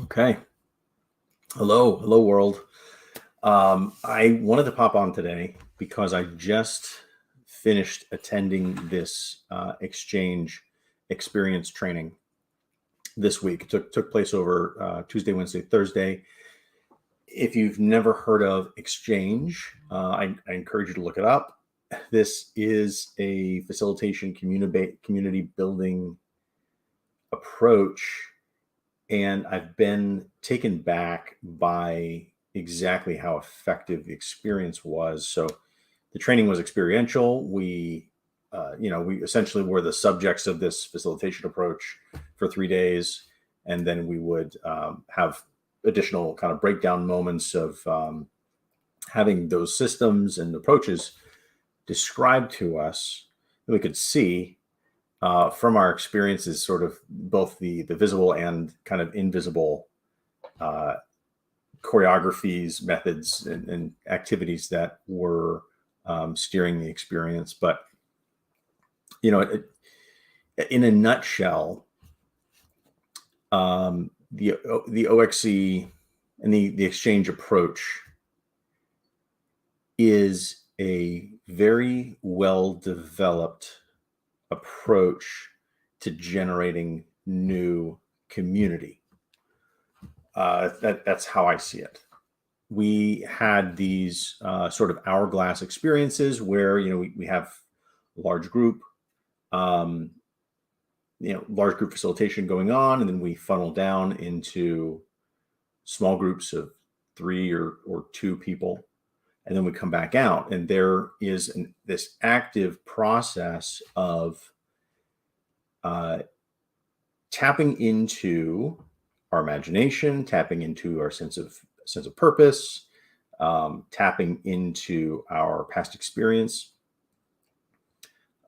Okay. Hello, world. I wanted to pop on today because I just finished attending this exchange experience training this week. It took place over Tuesday, Wednesday, Thursday. If you've never heard of Exchange, I encourage you to look it up. This is a facilitation community building approach, and I've been taken back by exactly how effective the experience was. So the training was experiential. We essentially were the subjects of this facilitation approach for 3 days, and then we would have additional kind of breakdown moments of having those systems and approaches described to us that we could see from our experiences, sort of both the visible and kind of invisible uh, choreographies, methods, and activities that were steering the experience. But in a nutshell, the OXE and the exchange approach is a very well developed approach to generating new community. That's how I see it. We had these sort of hourglass experiences where we have a large group, large group facilitation going on, and then we funnel down into small groups of three or two people, and then we come back out, and there is this active process of tapping into our imagination, tapping into our sense of purpose, tapping into our past experience,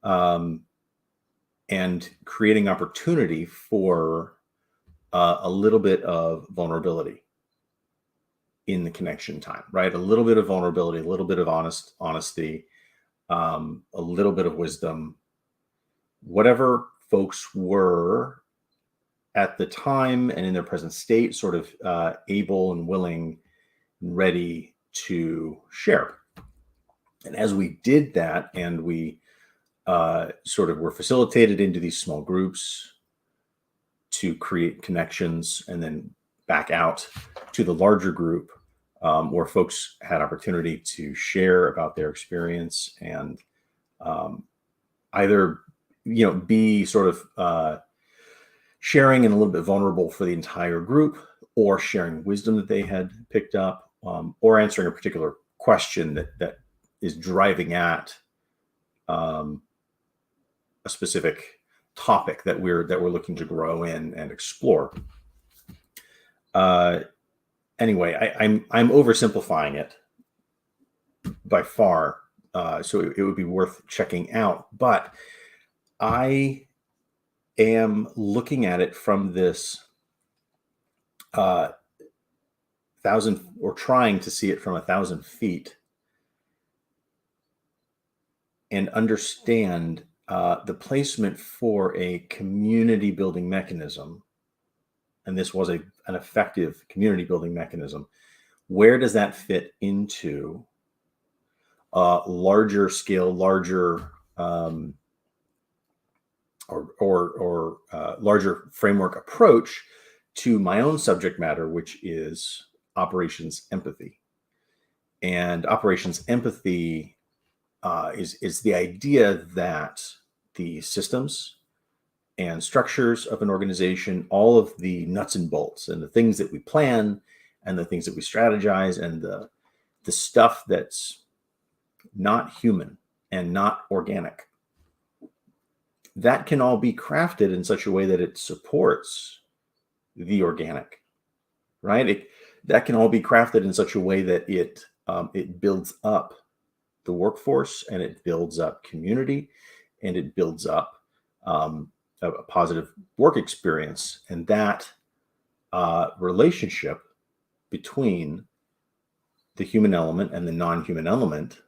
and creating opportunity for a little bit of vulnerability in the connection time, right? A little bit of vulnerability, a little bit of honesty, a little bit of wisdom, whatever folks were at the time and in their present state, sort of able and willing and ready to share. And as we did that, and we sort of were facilitated into these small groups to create connections, and then back out to the larger group where folks had opportunity to share about their experience and either be sort of sharing and a little bit vulnerable for the entire group, or sharing wisdom that they had picked up, or answering a particular question that is driving at a specific topic that we're looking to grow in and explore. Anyway, I'm oversimplifying it by far, so it would be worth checking out. But I am looking at it from this thousand, or trying to see it from 1,000 feet, and understand the placement for a community building mechanism. And this was an effective community building mechanism. Where does that fit into larger scale, larger or larger framework approach to my own subject matter, which is operations empathy? And operations empathy is the idea that the systems and structures of an organization, all of the nuts and bolts and the things that we plan and the things that we strategize, and the stuff that's not human and not organic, that can all be crafted in such a way that it supports the organic, right? That can all be crafted in such a way that it builds up the workforce, and it builds up community, and it builds up a positive work experience. And that relationship between the human element and the non-human element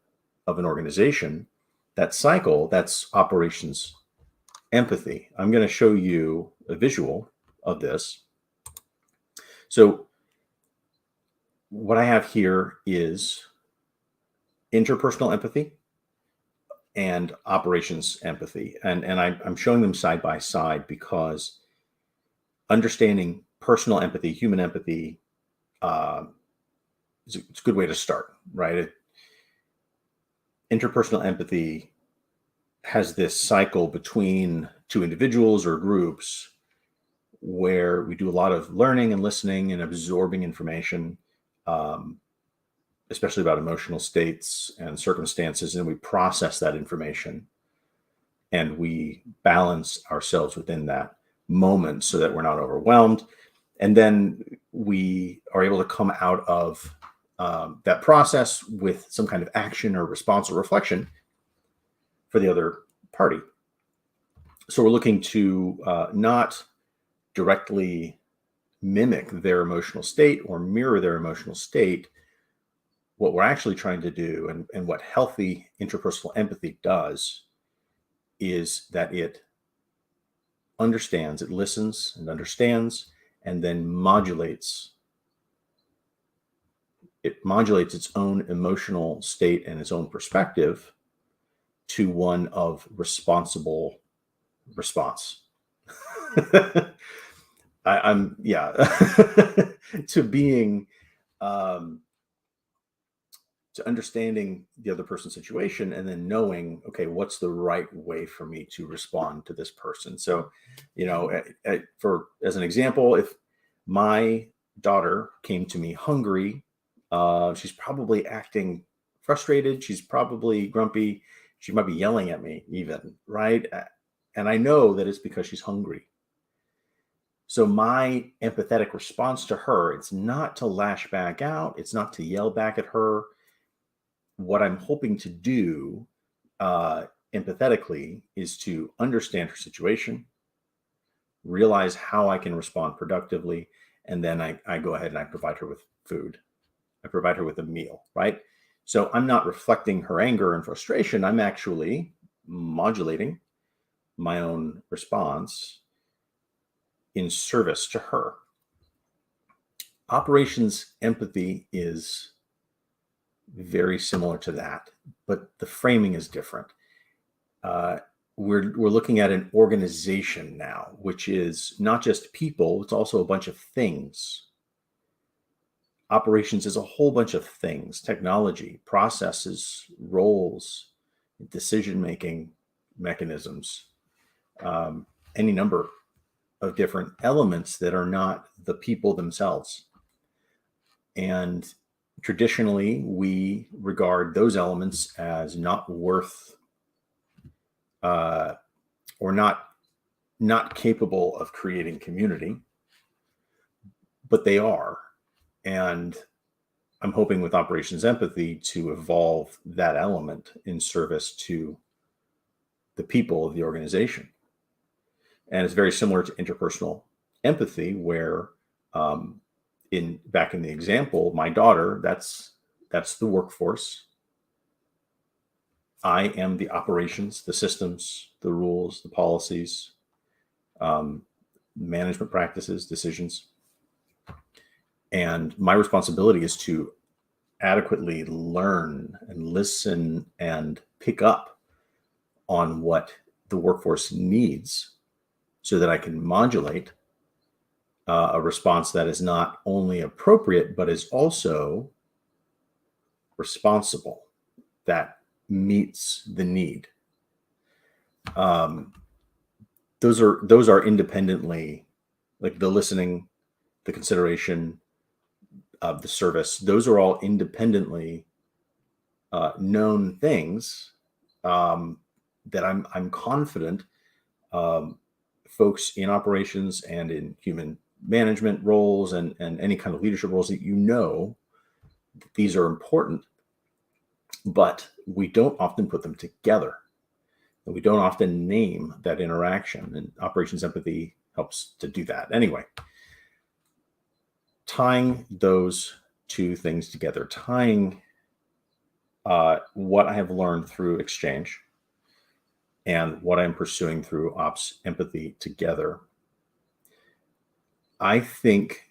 of an organization, that cycle, that's operations empathy. I'm going to show you a visual of this. So what I have here is interpersonal empathy and operations empathy. And I'm showing them side by side because understanding personal empathy, human empathy, uh, it's a good way to start, right? Interpersonal empathy has this cycle between two individuals or groups where we do a lot of learning and listening and absorbing information, um, especially about emotional states and circumstances, and we process that information and we balance ourselves within that moment so that we're not overwhelmed. And then we are able to come out of that process with some kind of action or response or reflection for the other party. So we're looking to not directly mimic their emotional state or mirror their emotional state. What we're actually trying to do, and what healthy interpersonal empathy does, is that it understands, it listens and understands, and then modulates. It modulates its own emotional state and its own perspective to one of responsible response. I'm yeah to being um, to understanding the other person's situation and then knowing, okay, what's the right way for me to respond to this person. So, for as an example, if my daughter came to me hungry, she's probably acting frustrated, she's probably grumpy, she might be yelling at me even, right? And I know that it's because she's hungry. So my empathetic response to her, it's not to lash back out, it's not to yell back at her. What I'm hoping to do empathetically is to understand her situation, realize how I can respond productively, and then I go ahead and I provide her with food. I provide her with a meal, right? So I'm not reflecting her anger and frustration. I'm actually modulating my own response in service to her. Operations empathy is very similar to that, but the framing is different. Uh, we're looking at an organization now, which is not just people; it's also a bunch of things. Operations is a whole bunch of things: technology, processes, roles, decision-making mechanisms, any number of different elements that are not the people themselves. And traditionally, we regard those elements as not worth or not capable of creating community, but they are. And I'm hoping with Operations Empathy to evolve that element in service to the people of the organization. And it's very similar to interpersonal empathy, where back in the example, my daughter, that's the workforce. I am the operations, the systems, the rules, the policies, management practices, decisions. And my responsibility is to adequately learn and listen and pick up on what the workforce needs so that I can modulate a response that is not only appropriate, but is also responsible, that meets the need. Those are independently, like the listening, the consideration, the service. Those are all independently known things that I'm confident folks in operations and in human management roles and any kind of leadership roles that these are important, but we don't often put them together. And we don't often name that interaction, and Operations Empathy helps to do that. Anyway, tying those two things together, tying what I have learned through XChange and what I'm pursuing through Ops Empathy together, I think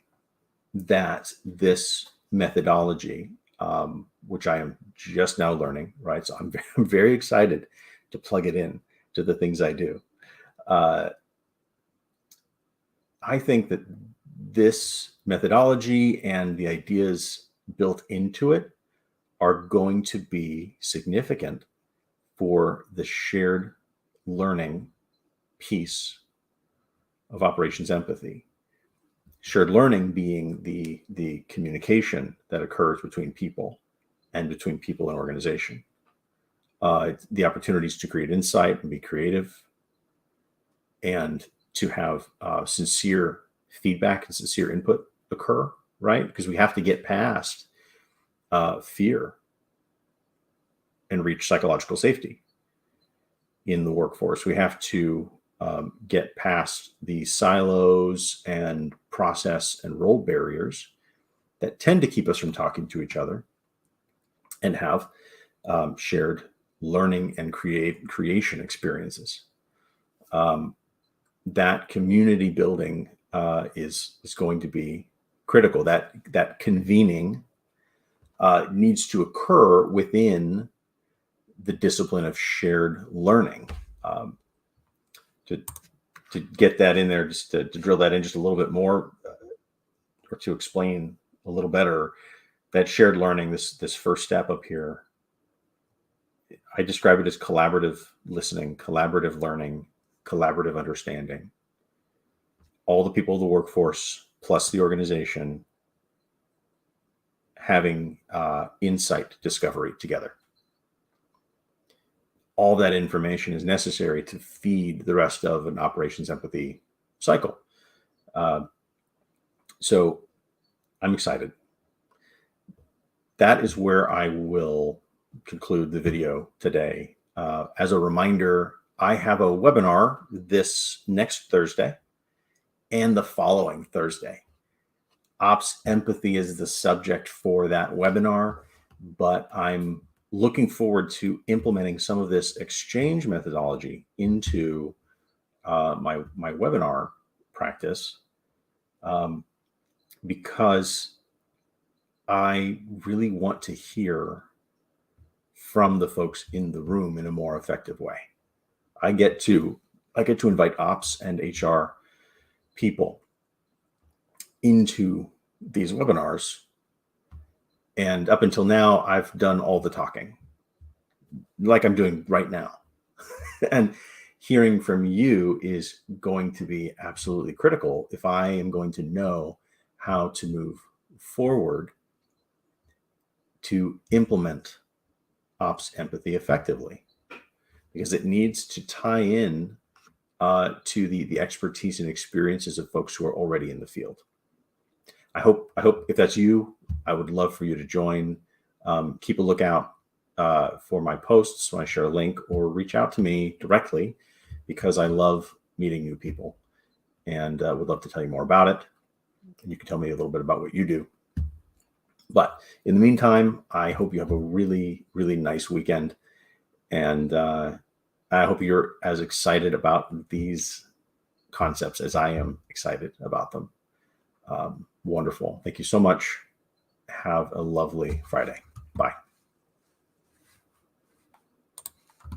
that this methodology, which I am just now learning, right? So I'm very excited to plug it in to the things I do. I think that this methodology and the ideas built into it are going to be significant for the shared learning piece of operations empathy. Shared learning being the communication that occurs between people and between people and organization. The opportunities to create insight and be creative, and to have sincere feedback and sincere input occur, right? Because we have to get past fear and reach psychological safety in the workforce. We have to get past the silos and process and role barriers that tend to keep us from talking to each other, and have shared learning and creation experiences. That community building is going to be critical. That convening needs to occur within the discipline of shared learning. To get that in there, just to drill that in just a little bit more, or to explain a little better, that shared learning, this first step up here, I describe it as collaborative listening, collaborative learning, collaborative understanding. All the people of the workforce plus the organization having insight discovery together. All that information is necessary to feed the rest of an operations empathy cycle. So I'm excited. That is where I will conclude the video today. As a reminder, I have a webinar this next Thursday and the following Thursday. Ops empathy is the subject for that webinar, but I'm looking forward to implementing some of this XChange methodology into my webinar practice, because I really want to hear from the folks in the room in a more effective way. I get to invite ops and HR people into these webinars, and up until now, I've done all the talking, like I'm doing right now. And hearing from you is going to be absolutely critical if I am going to know how to move forward to implement ops empathy effectively, because it needs to tie in to the expertise and experiences of folks who are already in the field. I hope if that's you, I would love for you to join. Keep a lookout for my posts when I share a link, or reach out to me directly, because I love meeting new people and would love to tell you more about it. And you can tell me a little bit about what you do. But in the meantime, I hope you have a really, really nice weekend. And I hope you're as excited about these concepts as I am excited about them. Wonderful. Thank you so much. Have a lovely Friday.